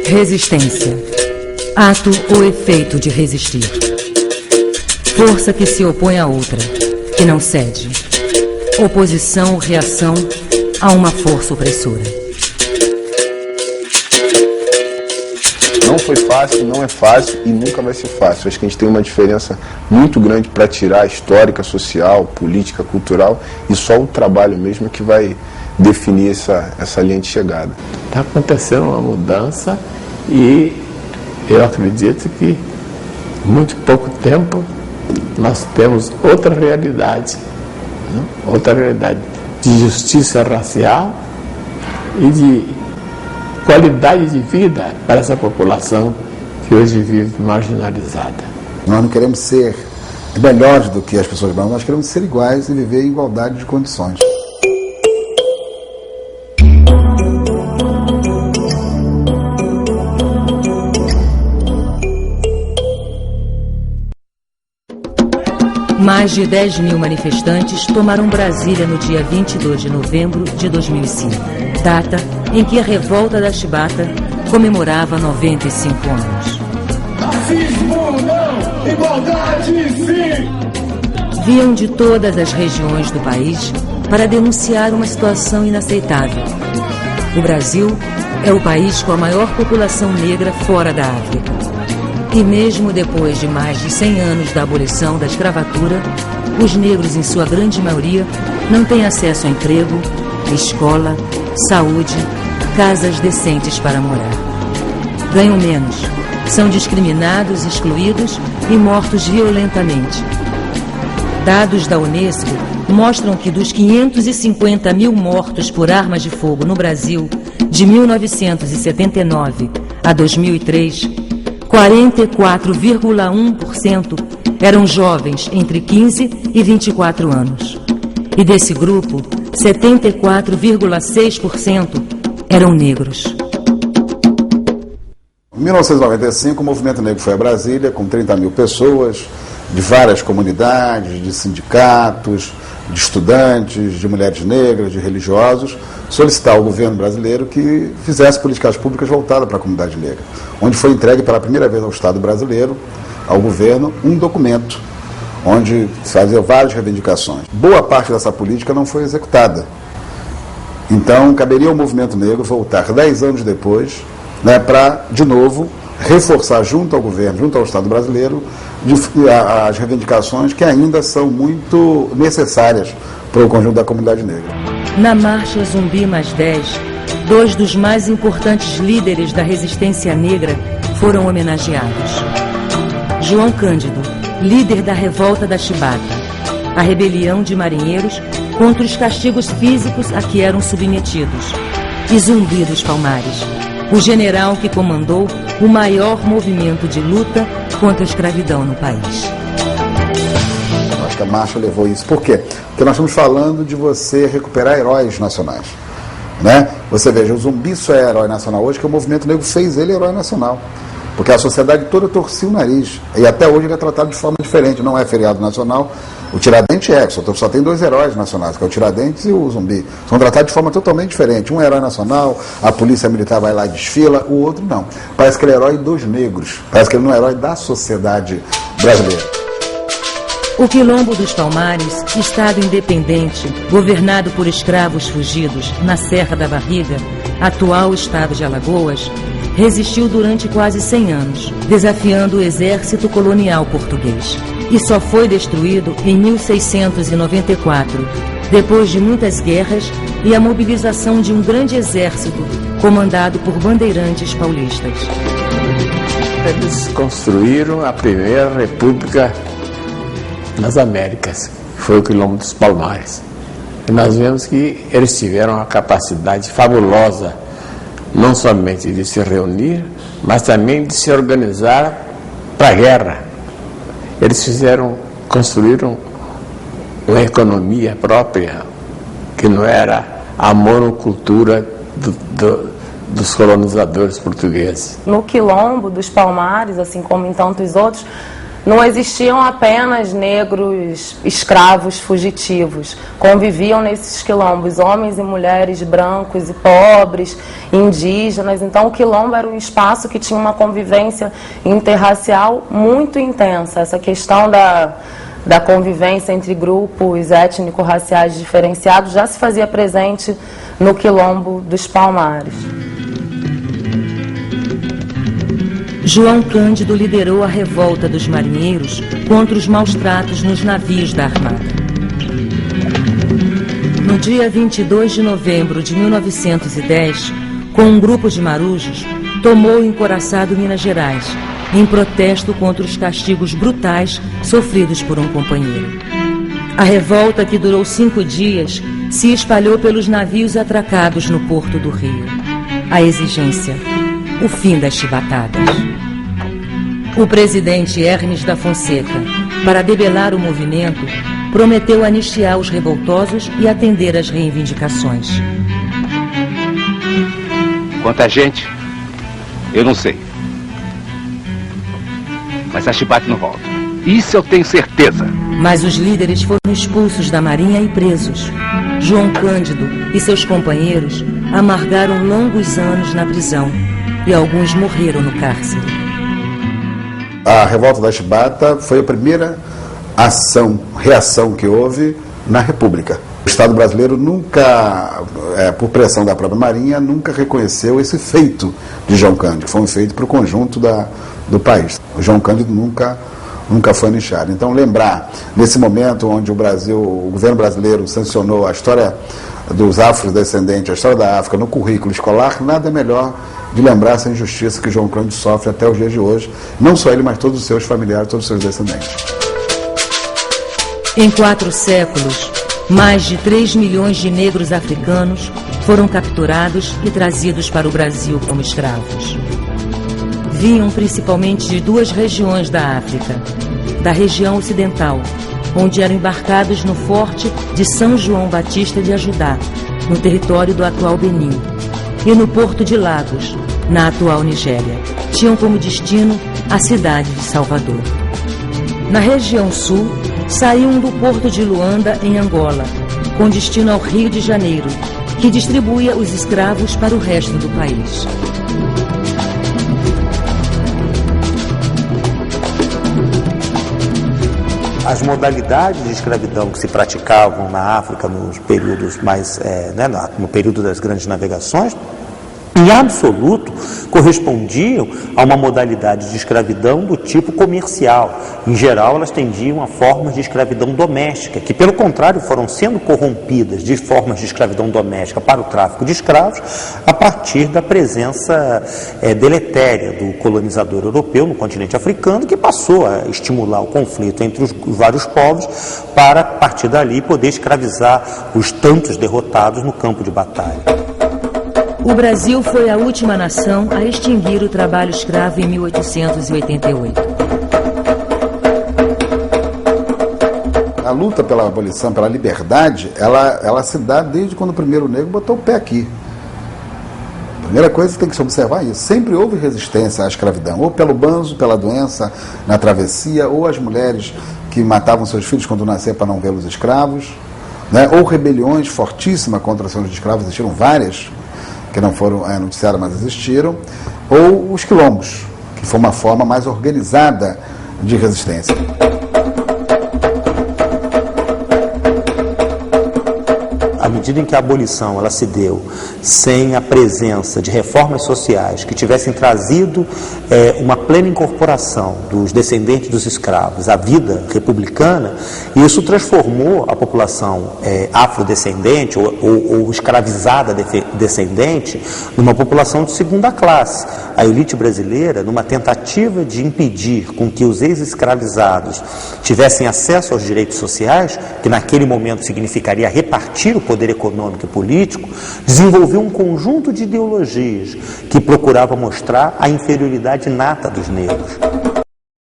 Resistência. Ato ou efeito de resistir. Força que se opõe a outra, que não cede. Oposição ou reação a uma força opressora. Não foi fácil, não é fácil e nunca vai ser fácil. Acho que a gente tem uma diferença muito grande para tirar, histórica, social, política, cultural, e só o trabalho mesmo é que vai definir essa linha de chegada. Está acontecendo uma mudança e eu acredito que em muito pouco tempo nós temos outra realidade, né? Outra realidade de justiça racial e de qualidade de vida para essa população que hoje vive marginalizada. Nós não queremos ser melhores do que as pessoas brancas, nós queremos ser iguais e viver em igualdade de condições. Mais de 10 mil manifestantes tomaram Brasília no dia 22 de novembro de 2005, data em que a revolta da Chibata comemorava 95 anos. Racismo não, igualdade sim! Vinham de todas as regiões do país para denunciar uma situação inaceitável. O Brasil é o país com a maior população negra fora da África. E mesmo depois de mais de 100 anos da abolição da escravatura, os negros, em sua grande maioria, não têm acesso a emprego, escola, saúde, casas decentes para morar. Ganham menos, são discriminados, excluídos e mortos violentamente. Dados da Unesco mostram que dos 550 mil mortos por armas de fogo no Brasil, de 1979 a 2003, 44,1% eram jovens entre 15 e 24 anos. E desse grupo, 74,6% eram negros. Em 1995, o Movimento Negro foi a Brasília com 30 mil pessoas, de várias comunidades, de sindicatos, de estudantes, de mulheres negras, de religiosos, solicitar ao governo brasileiro que fizesse políticas públicas voltadas para a comunidade negra, onde foi entregue pela primeira vez ao Estado brasileiro, ao governo, um documento onde fazia várias reivindicações. Boa parte dessa política não foi executada. Então, caberia ao movimento negro voltar 10 anos depois, né, para, de novo, reforçar junto ao governo, junto ao Estado brasileiro, as reivindicações que ainda são muito necessárias para o conjunto da comunidade negra. Na Marcha Zumbi Mais 10, dois dos mais importantes líderes da resistência negra foram homenageados. João Cândido, líder da Revolta da Chibata, a rebelião de marinheiros contra os castigos físicos a que eram submetidos, e Zumbi dos Palmares, o general que comandou o maior movimento de luta contra a escravidão no país. Acho que a marcha levou isso. Por quê? Porque nós estamos falando de você recuperar heróis nacionais, né? Você veja, o Zumbi só é herói nacional hoje que o movimento negro fez ele herói nacional. Porque a sociedade toda torcia o nariz. E até hoje ele é tratado de forma diferente. Não é feriado nacional. O Tiradentes é, só tem dois heróis nacionais, que é o Tiradentes e o Zumbi. São tratados de forma totalmente diferente. Um é herói nacional, a polícia militar vai lá e desfila, o outro não. Parece que ele é herói dos negros. Parece que ele não é herói da sociedade brasileira. O Quilombo dos Palmares, estado independente, governado por escravos fugidos na Serra da Barriga, atual estado de Alagoas, resistiu durante quase 100 anos, desafiando o exército colonial português. E só foi destruído em 1694, depois de muitas guerras e a mobilização de um grande exército comandado por bandeirantes paulistas. Eles construíram a primeira república nas Américas, que foi o Quilombo dos Palmares. E nós vemos que eles tiveram uma capacidade fabulosa, não somente de se reunir, mas também de se organizar para a guerra. Eles construíram uma economia própria, que não era a monocultura dos colonizadores portugueses. No Quilombo dos Palmares, assim como em tantos outros, não existiam apenas negros escravos fugitivos. Conviviam nesses quilombos homens e mulheres brancos e pobres, indígenas. Então, o quilombo era um espaço que tinha uma convivência interracial muito intensa. Essa questão da convivência entre grupos étnico-raciais diferenciados já se fazia presente no quilombo dos Palmares. João Cândido liderou a revolta dos marinheiros contra os maus-tratos nos navios da Armada. No dia 22 de novembro de 1910, com um grupo de marujos, tomou o encouraçado Minas Gerais, em protesto contra os castigos brutais sofridos por um companheiro. A revolta, que durou 5 dias, se espalhou pelos navios atracados no porto do Rio. A exigência: o fim das chibatadas. O presidente Hermes da Fonseca, para debelar o movimento, prometeu anistiar os revoltosos e atender às reivindicações. Quanta gente, eu não sei. Mas a chibata não volta. Isso eu tenho certeza. Mas os líderes foram expulsos da Marinha e presos. João Cândido e seus companheiros amargaram longos anos na prisão e alguns morreram no cárcere. A revolta da chibata foi a primeira reação que houve na República. O Estado brasileiro nunca, por pressão da própria Marinha, nunca reconheceu esse feito de João Cândido. Foi um feito para o conjunto do país. O João Cândido nunca foi anistiado. Então, lembrar, nesse momento onde o governo brasileiro sancionou a história dos afrodescendentes, a história da África no currículo escolar, nada melhor de lembrar essa injustiça que João Cândido sofre até os dias de hoje, não só ele, mas todos os seus familiares, todos os seus descendentes. Em 4 séculos, mais de 3 milhões de negros africanos foram capturados e trazidos para o Brasil como escravos. Vinham principalmente de 2 regiões da África: da região ocidental, onde eram embarcados no forte de São João Batista de Ajudá, no território do atual Benin, e no porto de Lagos, na atual Nigéria. Tinham como destino a cidade de Salvador. Na região sul, saíam do porto de Luanda, em Angola, com destino ao Rio de Janeiro, que distribuía os escravos para o resto do país. As modalidades de escravidão que se praticavam na África nos períodos no período das grandes navegações, em absoluto, correspondiam a uma modalidade de escravidão do tipo comercial. Em geral, elas tendiam a formas de escravidão doméstica, que, pelo contrário, foram sendo corrompidas de formas de escravidão doméstica para o tráfico de escravos a partir da presença deletéria do colonizador europeu no continente africano, que passou a estimular o conflito entre os vários povos para, a partir dali, poder escravizar os tantos derrotados no campo de batalha. O Brasil foi a última nação a extinguir o trabalho escravo em 1888. A luta pela abolição, pela liberdade, ela se dá desde quando o primeiro negro botou o pé aqui. A primeira coisa que tem que se observar é isso. Sempre houve resistência à escravidão, ou pelo banzo, pela doença na travessia, ou as mulheres que matavam seus filhos quando nasciam para não vê-los escravos, né? Ou rebeliões fortíssimas contra os escravos, existiram várias, que não foram noticiadas, mas existiram, ou os quilombos, que foi uma forma mais organizada de resistência. À medida em que a abolição ela se deu sem a presença de reformas sociais que tivessem trazido uma plena incorporação dos descendentes dos escravos à vida republicana, isso transformou a população afrodescendente ou escravizada descendente numa população de segunda classe. A elite brasileira, numa tentativa de impedir com que os ex-escravizados tivessem acesso aos direitos sociais, que naquele momento significaria repartir o poder econômico e político, desenvolveu um conjunto de ideologias que procurava mostrar a inferioridade inata dos negros.